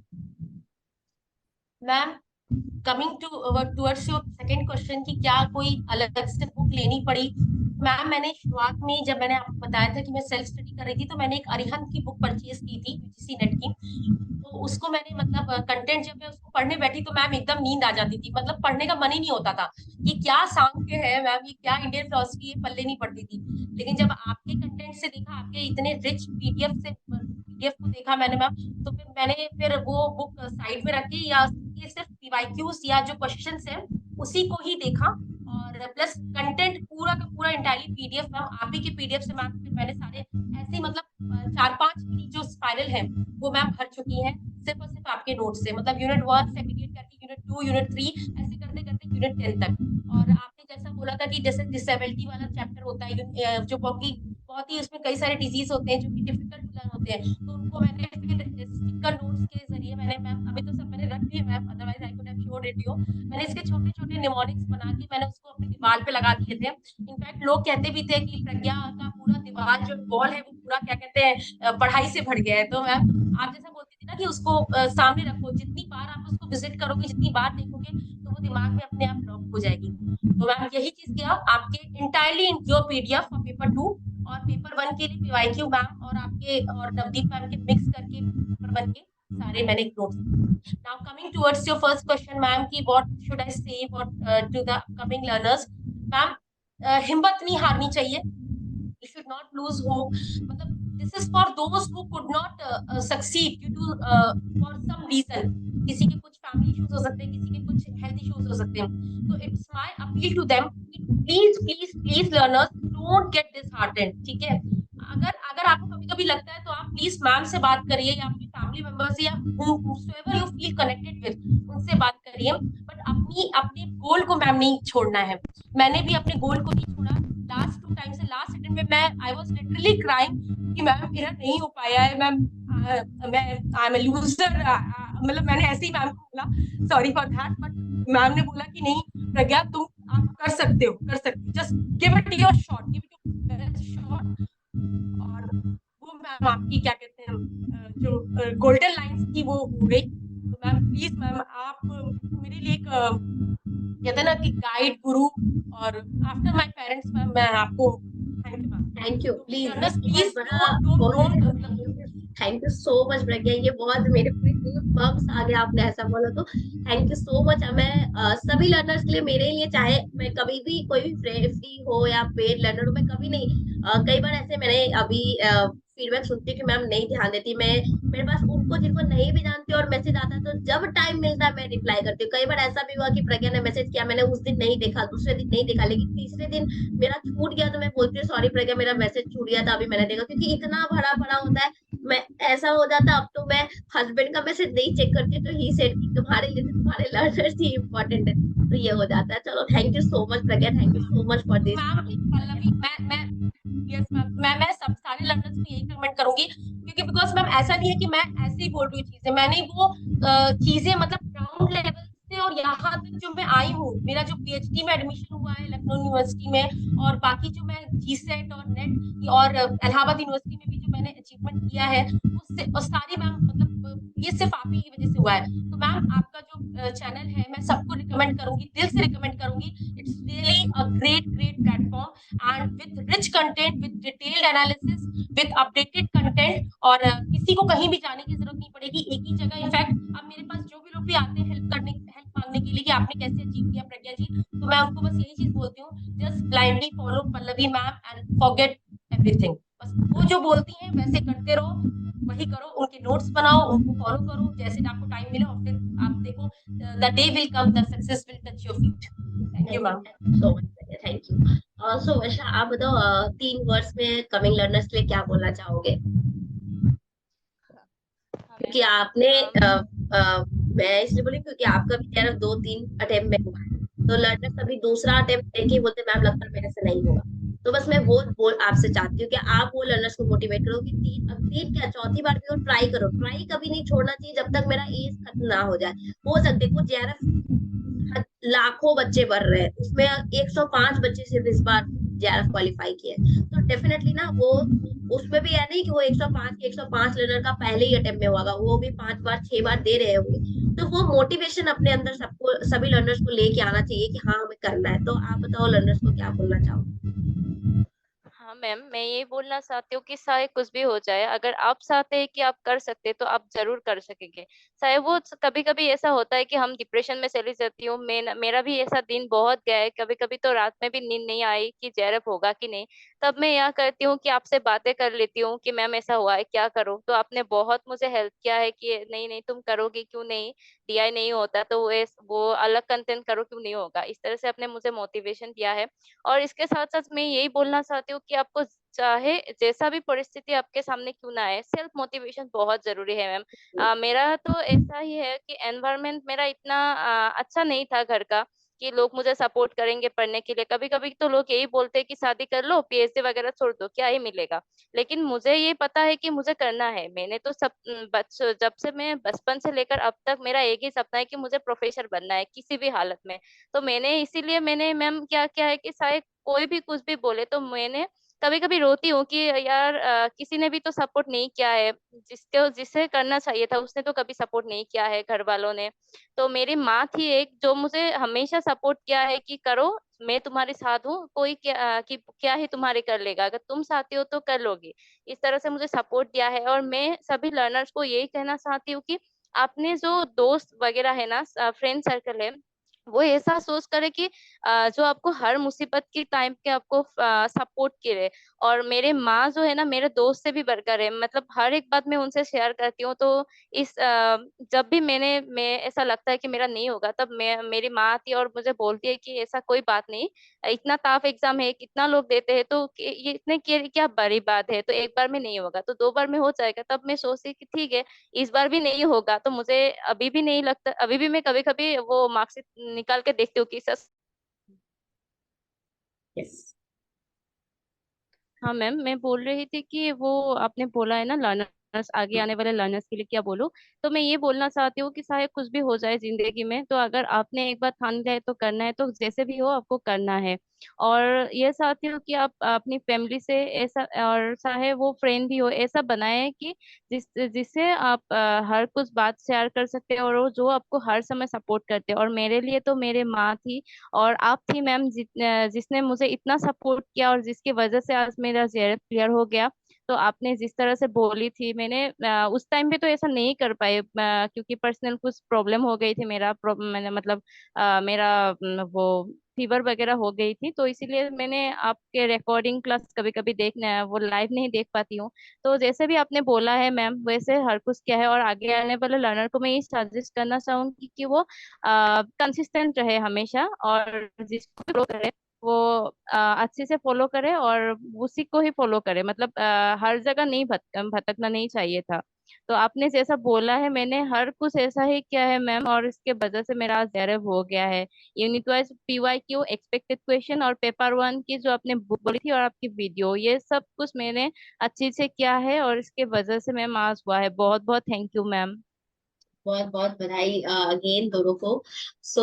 Ma'am coming to towards your second question कि क्या कोई अलग से बुक लेनी पड़ी, मैम मैंने शुरुआत में जब मैंने आपको बताया था कि मैं सेल्फ स्टडी कर रही थी, तो मैंने एक अरिहंत की बुक परचेज की थी यूजीसी नेट की। तो उसको मैंने, मतलब कंटेंट जब मैं उसको पढ़ने बैठी तो मैम एकदम नींद आ जाती थी, मतलब पढ़ने का मन ही नहीं होता था। ये क्या सांख्य है मैम, ये क्या इंडियन फिलोसफी है, पल्ले नहीं पड़ती थी। लेकिन जब आपके कंटेंट से देखा, आपके इतने रिच पीडीएफ से पीडीएफ को देखा मैंने मैम, तो फिर मैंने फिर वो बुक साइड में रखी, या ये सिर्फ पीवाईक्यूज या जो क्वेश्चंस है उसी को ही देखा, और प्लस कंटेंट पूरा का पूरा इंटायरली पीडीएफ मैम आप ही के पीडीएफ से मैम फिर मैंने सारे ऐसे ही मतलब 4-5 मिनी जो स्पाइरल है वो मैम भर चुकी है सिर्फ और सिर्फ आपके नोट से, मतलब यूनिट 1 सेग्रीगेट करके यूनिट 2 यूनिट 3 ऐसे करते करते यूनिट 10 तक। और आपने जैसा बोला था कि जैसे डिसेबिलिटी वाला चैप्टर होता है जो बहुत ही उसमें कई सारे डिजीज होते हैं जो कि डिफिकल्ट टू लर्न होते हैं, तो उनको मैंने फिर स्टिकर नोट्स के जरिए मैंने मैम अभी तो सब मैंने रख दिए ma'am, otherwise I could have showed it you, मैंने इसके छोटे छोटे निमोनिक्स बना के मैंने उसको अपनी दीवार पे लगा दिए थे। इनफैक्ट लोग कहते भी थे कि प्रज्ञा का पूरा दीवार जो वॉल है वो पूरा क्या कहते हैं पढ़ाई से भर गया है, तो मैम आप जैसा बोलती थी ना कि उसको सामने रखो, जितनी बार आप उसको विजिट करोगे जितनी बार देखोगे तो वो दिमाग में अपने आप लॉक हो जाएगी। तो मैम यही चीज किया आपके इंटायरली जो पीडीएफ और पेपर 2 और पेपर 1 के लिए पीवाईक्यू मैम और आपके और नवदीप मैम के मिक्स करके पेपर 1 के सारे मैंने notes. Now coming towards your first question ma'am की what should I say what to the upcoming learners, ma'am हिम्मत नहीं हारनी चाहिए, you should not lose hope, मतलब this is for those who could not succeed due to for some reason, किसी के कुछ family issues हो सकते हैं, किसी के कुछ हेल्थ इश्यूज हो सकते हैं, तो it's my appeal to them please please please learners don't get disheartened, ठीक है। अगर अगर आपको कभी कभी लगता है तो आप प्लीज मैम से बात करिए या अपनी फैमिली मेंबर्स से या whosoever you feel connected with उनसे बात करिए, बट अपनी अपने गोल को मैम नहीं छोड़ना है। मैंने भी अपने गोल को नहीं छोड़ा, लास्ट 2 टाइम से लास्ट अटेम्प्ट में मैं आई वाज लिटरली क्राइंग कि मैम मेरा नहीं हो पाया है मैम, मैं आई एम अ लूजर, मतलब मैंने ऐसे ही मैम को बोला sorry for that, but ma'am ने बोला कि नहीं प्रज्ञा तुम आप कर सकते हो, कर सकते हो, just give it your shot, give it your best shot. और वो मैम आपकी क्या कहते हैं जो गोल्डन लाइंस थी वो हो गई। तो मैम प्लीज मैम आप मेरे लिए एक कहते हैं ना कि गाइड गुरु और आफ्टर माय पेरेंट्स मैम मैं आपको थैंक यू प्लीज, प्लीज बहुत don't thank you so much Pragya, ये बहुत मेरे पूरे बम्स आ गए आपने ऐसा बोला तो थैंक यू सो मच। मैं सभी लर्नर्स के लिए, मेरे लिए, चाहे मैं कभी भी कोई भी फ्री हो या पेड लर्नर हो, मैं कभी नहीं कई बार ऐसे मैंने अभी फीडबैक सुनती हूँ कि मैम नहीं ध्यान देती, मैं मेरे पास उनको जिनको नहीं भी जानती और मैसेज आता है तो जब टाइम मिलता है मैं रिप्लाई करती हूँ। कई बार ऐसा भी हुआ कि प्रज्ञा ने मैसेज किया, मैंने उस दिन नहीं देखा, दूसरे दिन नहीं देखा, लेकिन तीसरे दिन मेरा छूट गया तो मैं बोलती हूँ सॉरी प्रज्ञा मेरा मैसेज छूट गया था, अभी मैंने देखा, क्योंकि इतना भरा भरा होता है। मैं ऐसा हो जाता अब तो मैं हस्बैंड का मैसेज नहीं चेक करती, तो ही सेड कि तुम्हारे लिए तुम्हारे लर्नर्स ही इम्पोर्टेंट है, तो ये हो जाता है। चलो thank you so much Pragya, thank you so much for this. Ma'am Pallavi मैं यस मैम मैं सब सारे लर्नर्स को यही कमेंट करूंगी, क्योंकि बिकॉज मैम ऐसा नहीं है कि मैं ऐसे ही बोल रही हूँ चीजें, मैंने वो चीजें मतलब ग्राउंड लेवल से और यहाँ तक जो मैं आई हूँ, मेरा जो पीएचडी में एडमिशन हुआ है लखनऊ यूनिवर्सिटी में, और बाकी जो मैं जीसेट और नेट और इलाहाबाद यूनिवर्सिटी में भी जो मैंने अचीवमेंट किया है उससे और सारी मैम मतलब ये सिर्फ आप ही की वजह से हुआ है। तो मैम आपका जो चैनल है मैं सबको रिकमेंड करूंगी, दिल से रिकमेंड करूंगी, it's really a great great platform and with rich content, with detailed analysis, with updated content, और किसी को कहीं भी जाने की जरूरत नहीं पड़ेगी, एक ही जगह। इनफैक्ट अब मेरे पास जो भी लोग भी आते हैं हेल्प मांगने के लिए कि आपने कैसे अचीव किया प्रज्ञा जी, तो मैं उनको बस यही चीज बोलती हूँ, just blindly follow Pallavi ma'am and forget everything, बस वो जो बोलती हैं वैसे करते रहो, वही करो, उनके नोट्स बनाओ, उनको फॉलो करो जैसे आपको टाइम मिले, और फिर आप देखो the day will come, the success will touch your feet. Thank you ma'am. So much, thank you. So Varsha आप बताओ 3 वर्ष में कमिंग लर्नर्स के लिए क्या बोलना चाहोगे, क्योंकि आपने मैं इसलिए बोली क्योंकि आपका भी क्या 2-3 अटेम्प्ट में हुआ है, तो लर्नर्स अभी दूसरा अटेम्प्ट देके बोलते मैम लगता है मेरे से नहीं होगा, तो बस मैं वो बोल आपसे चाहती हूँ कि आप वो लर्नर्स को मोटिवेट करो कि तीन क्या चौथी बार भी वो ट्राई करो, ट्राई कभी नहीं छोड़ना चाहिए जब तक मेरा एज खत्म ना हो जाए। हो सकते कुछ जेआरएफ लाखों बच्चे भर रहे हैं, उसमें 105 बच्चे सिर्फ इस बार जेआरएफ क्वालिफाई किए, तो डेफिनेटली ना वो उसमें भी है नहीं कि वो 105 के 105 लर्नर का पहले ही अटेम्प्ट में होगा, वो भी 5 बार 6 बार दे रहे होंगे, तो वो मोटिवेशन अपने अंदर सबको सभी लर्नर्स को लेके आना चाहिए कि हाँ हमें करना है। तो आप बताओ लर्नर्स को क्या बोलना चाहो। हाँ मैम, मैं ये बोलना चाहती हूँ कि चाहे कुछ भी हो जाए, अगर आप चाहते हैं कि आप कर सकते तो आप जरूर कर सकेंगे। चाहे वो कभी कभी ऐसा होता है कि हम डिप्रेशन में चली जाती हूँ, मेरा भी ऐसा दिन बहुत गया है, कभी कभी तो रात में भी नींद नहीं आई कि जेआरएफ होगा कि नहीं, तब मैं यह करती हूँ कि आपसे बातें कर लेती हूँ कि मैम ऐसा हुआ है, क्या करूँ। तो आपने बहुत मुझे हेल्प किया है कि नहीं नहीं तुम करोगी क्यों नहीं, डीआई नहीं होता तो वो अलग कंटेंट करो, क्यों नहीं होगा। इस तरह से आपने मुझे मोटिवेशन दिया है। और इसके साथ साथ मैं यही बोलना चाहती हूँ कि आपको चाहे जैसा भी परिस्थिति आपके सामने क्यों ना आए, सेल्फ मोटिवेशन बहुत जरूरी है मैम। मेरा तो ऐसा ही है कि एनवायरनमेंट मेरा इतना अच्छा नहीं था घर का कि लोग मुझे सपोर्ट करेंगे पढ़ने के लिए। कभी कभी तो लोग यही बोलते हैं कि शादी कर लो, पीएचडी वगैरह छोड़ दो, क्या ही मिलेगा। लेकिन मुझे ये पता है कि मुझे करना है। मैंने तो सब जब से मैं बचपन से लेकर अब तक मेरा एक ही सपना है कि मुझे प्रोफेसर बनना है किसी भी हालत में। तो मैंने इसीलिए मैंने मैम क्या क्या है कि शायद कोई भी कुछ भी बोले तो मैंने कभी कभी रोती हूँ कि यार किसी ने भी तो सपोर्ट नहीं किया है, जिसको जिसे करना चाहिए था उसने तो कभी सपोर्ट नहीं किया है, घर वालों ने। तो मेरी माँ थी एक जो मुझे हमेशा सपोर्ट किया है कि करो, मैं तुम्हारे साथ हूँ, कोई क्या ही तुम्हारे कर लेगा, अगर तुम चाहती हो तो कर लोगी। इस तरह से मुझे सपोर्ट दिया है। और मैं सभी लर्नर्स को यही कहना चाहती हूँ कि आपने जो दोस्त वगैरह है ना, फ्रेंड सर्कल है, वो ऐसा सोच करे कि जो आपको हर मुसीबत के टाइम पे आपको सपोर्ट करे। और मेरे माँ जो है ना, मेरे दोस्त से भी बढ़कर है। मतलब हर एक बात मैं उनसे शेयर करती हूँ। तो जब भी मैं ऐसा लगता है कि मेरा नहीं होगा, तब मेरी माँ आती है और मुझे बोलती है कि ऐसा कोई बात नहीं, इतना टफ एग्जाम है, कितना लोग देते हैं, तो ये इतने क्या बड़ी बात है, तो एक बार में नहीं होगा तो दो बार में हो जाएगा। तब मैं सोचती कि ठीक है, इस बार भी नहीं होगा तो मुझे अभी भी नहीं लगता। अभी भी मैं कभी कभी वो मार्कशीट निकाल के देखती हूँ कि सर। यस। हाँ मैम, मैं बोल रही थी कि वो आपने बोला है ना लर्नर्स, आगे आने वाले लर्नर्स के लिए क्या बोलूं। तो मैं ये बोलना चाहती हूँ कि चाहे कुछ भी हो जाए जिंदगी में, तो अगर आपने एक बार ठान लिया है तो करना है, तो जैसे भी हो आपको करना है। और ये चाहती हूँ कि आप अपनी फैमिली से ऐसा, और चाहे वो फ्रेंड भी हो, ऐसा बनाए कि जिससे आप हर कुछ बात शेयर कर सकते हैं, और वो जो आपको हर समय सपोर्ट करते हैं। और मेरे लिए तो मेरे माँ थी और आप थी मैम, जिसने मुझे इतना सपोर्ट किया और जिसकी वजह से आज मेरा जेआरएफ क्लियर हो गया। तो आपने जिस तरह से बोली थी, मैंने उस टाइम पे तो ऐसा नहीं कर पाए, क्योंकि पर्सनल कुछ प्रॉब्लम हो गई थी। मैंने मतलब मेरा वो फीवर वगैरह हो गई थी, तो इसीलिए मैंने आपके रिकॉर्डिंग क्लास कभी कभी देखना, वो लाइव नहीं देख पाती हूँ। तो जैसे भी आपने बोला है मैम, वैसे हर कुछ क्या है। और आगे आने वाले लर्नर को मैं ये सजेस्ट करना चाहूंगी कि वो कंसिस्टेंट रहे हमेशा, और जिसको फॉलो करे वो अच्छे से फॉलो करे और उसी को ही फॉलो करे। मतलब हर जगह नहीं भटकना नहीं चाहिए था। तो आपने जैसा बोला है मैंने हर कुछ ऐसा ही किया है मैम, और इसके वजह से मेरा आज जेआरएफ हो गया है। Unit wise PYQ, expected question और पेपर वन की जो आपने बुक बोली थी और आपकी वीडियो, ये सब कुछ मैंने अच्छे से किया है, और इसके वजह से मैम आज हुआ है। बहुत बहुत थैंक यू मैम। बहुत बहुत बधाई अगेन दोनों को। So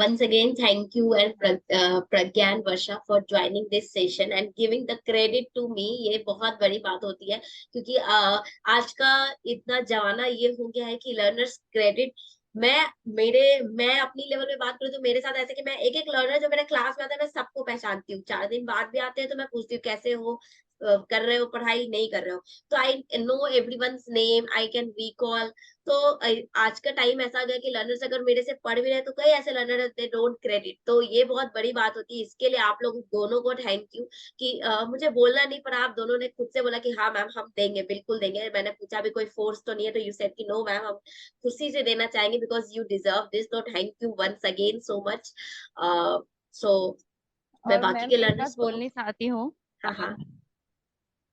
once again thank you and Pragyan Varsha for joining this session and giving the credit to me. ये बहुत बड़ी बात होती है, क्योंकि आज का इतना जमाना ये हो गया है कि लर्नर्स क्रेडिट। मैं मैं अपनी लेवल में बात करूँ तो मेरे साथ ऐसे कि मैं एक एक लर्नर जो मेरे क्लास में आता है मैं सबको पहचानती हूँ। 4 दिन बाद भी आते हैं तो मैं पूछती हूँ कैसे हो, कर रहे हो पढ़ाई, नहीं कर रहे हो। तो I know everyone's name, I can recall. तो आज का टाइम ऐसा आ गया कि लर्नर्स अगर मेरे से पढ़ भी रहे तो कई ऐसे लर्नर दे डोंट क्रेडिट। तो ये बहुत बड़ी बात होती है। इसके लिए आप लोग दोनों को थैंक यू कि मुझे बोलना नहीं पड़ा, आप दोनों ने खुद से बोला कि हाँ मैम हम देंगे, बिल्कुल देंगे। मैंने पूछा भी कोई फोर्स तो नहीं है, तो यू सेड कि नो मैम हम खुशी से देना चाहेंगे बिकॉज यू डिजर्व दिस। तो thank you once again so much. So मैं और बाकी मैम के एक बात लर्नर्स को। बोलनी चाहती हूँ। हाँ हाँ,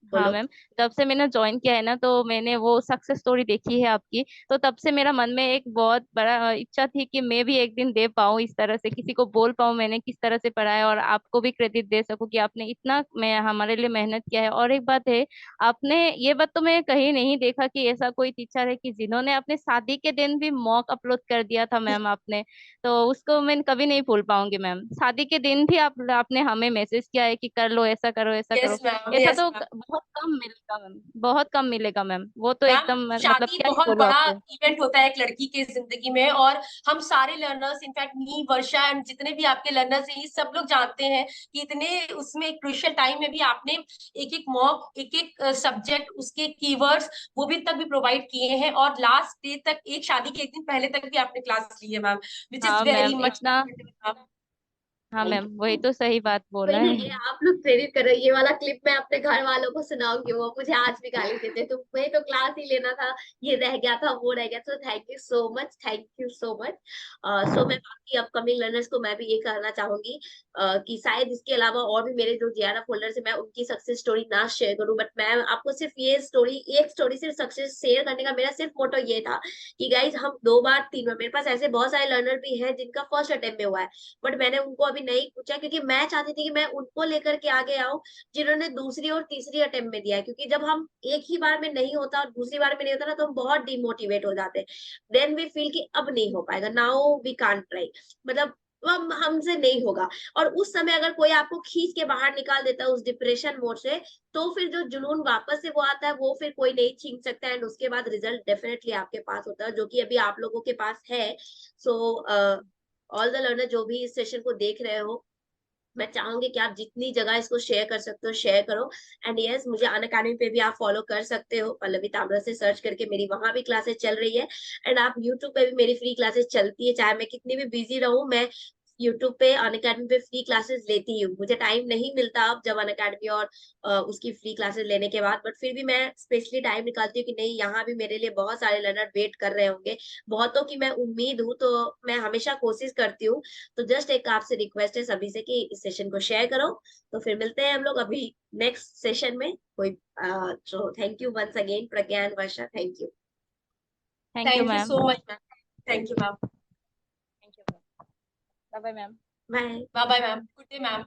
हाँ बोलो। मैम, जब से मैंने ज्वाइन किया है ना, तो मैंने वो सक्सेस स्टोरी देखी है आपकी। तो तब से मेरा मन में एक बहुत बड़ा इच्छा थी कि मैं भी एक दिन दे पाऊँ, इस तरह से किसी को बोल पाऊँ मैंने किस तरह से पढ़ा है, और आपको भी क्रेडिट दे सकूँ कि आपने इतना मैं हमारे लिए मेहनत किया है। और एक बात है, आपने ये बात तो मैं कहीं नहीं देखा कि ऐसा कोई टीचर है कि जिन्होंने अपने शादी के दिन भी मॉक अपलोड कर दिया था मैम आपने। तो उसको मैं कभी नहीं भूल पाऊंगी मैम। शादी के दिन भी आपने हमें मैसेज किया है कि कर लो, ऐसा करो, ऐसा यस करो। मैम, ऐसा यस तो मैम। बहुत कम मिलेगा मैम, बहुत कम मिलेगा मैम। वो तो मैम, एकदम मतलब शादी क्या ही बहुत बोलूं बड़ा आपको। इवेंट होता है एक लड़की के जिंदगी में, और हम सारे learners, in fact me, Varsha and जितने भी आपके लर्नर्स हैं, ये सब लोग जानते हैं कि इतने उसमें क्रूशियल टाइम में भी आपने एक एक मॉक, एक एक सब्जेक्ट, उसके कीवर्ड्स, वो भी तक भी प्रोवाइड किए हैं, और लास्ट डे तक, एक शादी के एक दिन पहले तक भी आपने क्लास ली है मैम, विच इज हाँ वेरी मैम, मच। इतना हाँ थैंक मैम, वही यू। तो सही बात बोला वही ना, है। ये आप लोग प्रेरित कर रहे हो। ये वाला क्लिप मैं अपने घर वालों को सुनाऊंगी, वो मुझे आज भी गाली देते, तुम्हें तो क्लास ही लेना था, ये रह गया था, वो रह गया। तो thank you so much, thank you so much. So मैं बाकी अपकमिंग लर्नर्स को मैं भी ये कहना चाहूंगी कि शायद इसके अलावा और भी मेरे जो जेआरएफ होल्डर्स है, मैं उनकी सक्सेस स्टोरी ना शेयर करूं, बट मैं आपको सिर्फ ये स्टोरी, एक स्टोरी सिर्फ सक्सेस शेयर करने का मेरा सिर्फ मोटो ये था कि गाइज हम 2 बार 3 बार, मेरे पास ऐसे बहुत सारे लर्नर भी हैं जिनका फर्स्ट अटेम्प्ट में हुआ है, बट मैंने उनको अभी नहीं पूछा, क्योंकि मैं चाहती थी कि मैं उनको लेकर के आगे आऊं जिन्होंने दूसरी और तीसरी अटेम्प्ट में दिया है। क्योंकि जब हम एक ही बार में नहीं होता और दूसरी बार में नहीं होता ना, तो हम बहुत डिमोटिवेट हो जाते हैं। देन वी फील कि अब नहीं हो पाएगा, नाउ वी कांट ट्राई, मतलब हम हमसे नहीं होगा। और उस समय अगर कोई आपको खींच के बाहर निकाल देता है उस डिप्रेशन मोड से, तो फिर जो जुनून वापस से वो आता है, वो फिर कोई नहीं छीन सकता है, एंड उसके बाद रिजल्ट डेफिनेटली आपके पास होता है, जो कि अभी आप लोगों के पास है। सो ऑल द लर्नर जो भी इस सेशन को देख रहे हो, मैं चाहूंगी कि आप जितनी जगह इसको शेयर कर सकते हो शेयर करो। एंड यस, मुझे अनअकैडमी पे भी आप फॉलो कर सकते हो, पल्लवी तामरा से सर्च करके, मेरी वहां भी क्लासेस चल रही है। एंड आप यूट्यूब पे भी मेरी फ्री क्लासेस चलती है, चाहे मैं कितनी भी बिजी रहूं, मैं यूट्यूब पे अनअकैडमी पे फ्री क्लासेस लेती हूँ। मुझे टाइम नहीं मिलता अब, जब अनअकैडमी और उसकी फ्री क्लासेस लेने के बाद, बट फिर भी मैं स्पेशली टाइम निकालती हूँ कि नहीं, यहाँ भी मेरे लिए बहुत सारे लर्नर वेट कर रहे होंगे, बहुतों की मैं उम्मीद हूँ, तो मैं हमेशा कोशिश करती हूँ। तो जस्ट एक आपसे रिक्वेस्ट है सभी से कि इस सेशन को शेयर करो। तो फिर मिलते हैं हम लोग अभी नेक्स्ट सेशन में कोई। तो thank you once again Pragya and Varsha, thank you. Thank you thank you ma'am. So much ma'am. Thank you ma'am. Thank you ma'am. Bye bye ma'am. Bye. Bye bye ma'am, good day ma'am.